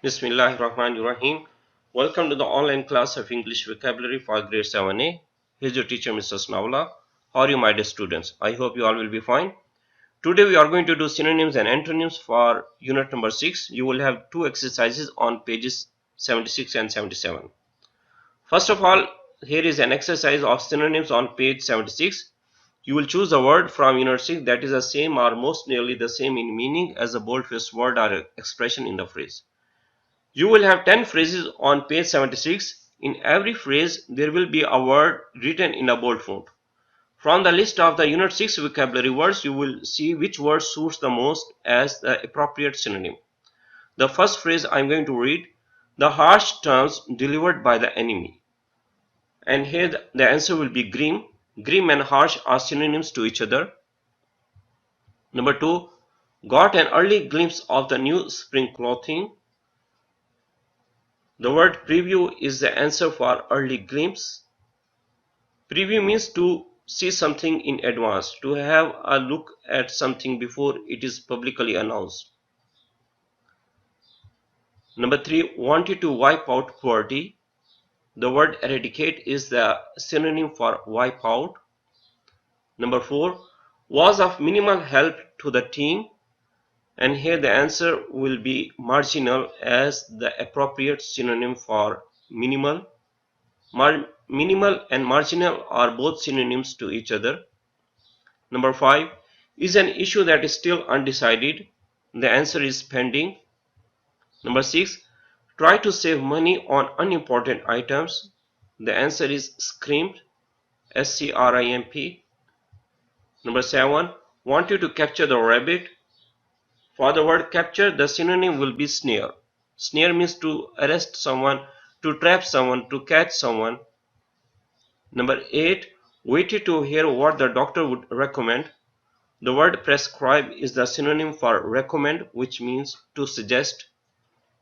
Bismillahirrahmanirrahim. Welcome to the online class of English vocabulary for grade 7A. Here's your teacher, Mr. Snavla. How are you, my dear students? I hope you all will be fine. Today we are going to do synonyms and antonyms for unit number 6. You will have two exercises on pages 76 and 77. First of all, here is an exercise of synonyms on page 76. You will choose a word from unit 6 that is the same or most nearly the same in meaning as a bold-faced word or expression in the phrase. You will have 10 phrases on page 76. In every phrase, there will be a word written in a bold font. From the list of the Unit 6 vocabulary words, you will see which word suits the most as the appropriate synonym. The first phrase I am going to read, the harsh terms delivered by the enemy. And here the answer will be grim. Grim and harsh are synonyms to each other. Number 2, got an early glimpse of the new spring clothing. The word preview is the answer for early glimpse. Preview means to see something in advance, to have a look at something before it is publicly announced. Number 3, wanted to wipe out poverty. The word eradicate is the synonym for wipe out. Number 4, was of minimal help to the team. And here the answer will be marginal as the appropriate synonym for minimal. Minimal and marginal are both synonyms to each other. Number 5, is an issue that is still undecided. The answer is pending. Number 6, try to save money on unimportant items. The answer is scrimp, S-C-R-I-M-P. Number 7, want you to capture the rabbit. For the word capture, the synonym will be snare. Snare means to arrest someone, to trap someone, to catch someone. Number 8, waited to hear what the doctor would recommend. The word prescribe is the synonym for recommend, which means to suggest,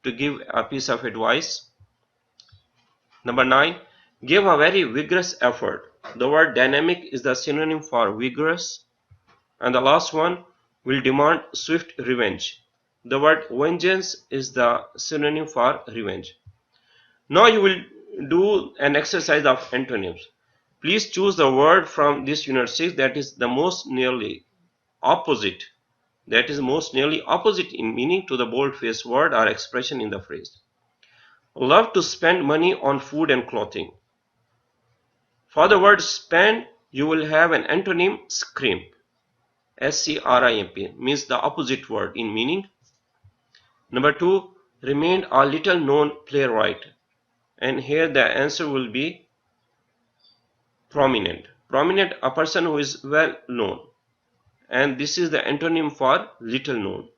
to give a piece of advice. Number 9, gave a very vigorous effort. The word dynamic is the synonym for vigorous. And the last one, will demand swift revenge. The word vengeance is the synonym for revenge. Now you will do an exercise of antonyms. Please choose the word from this unit 6 that is most nearly opposite in meaning to the bold-faced word or expression in the phrase. Love to spend money on food and clothing. For the word spend, you will have an antonym scrimp. S-C-R-I-M-P means the opposite word in meaning. Number 2, remained a little known playwright. And here the answer will be prominent. Prominent, a person who is well known. And this is the antonym for little known.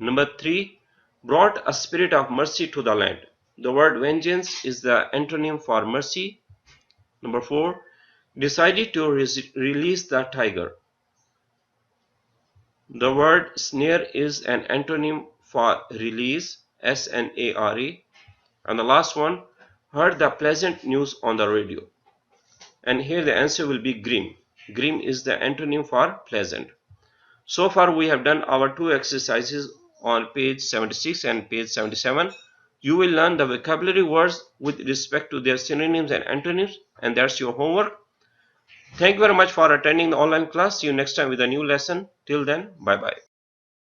Number 3, brought a spirit of mercy to the land. The word vengeance is the antonym for mercy. Number 4, decided to release the tiger. The word snare is an antonym for release, S-N-A-R-E. And the last one, heard the pleasant news on the radio. And here the answer will be grim. Grim is the antonym for pleasant. So far we have done our two exercises on page 76 and page 77. You will learn the vocabulary words with respect to their synonyms and antonyms, and that's your homework. Thank you very much for attending the online class. See you next time with a new lesson. Till then, bye-bye.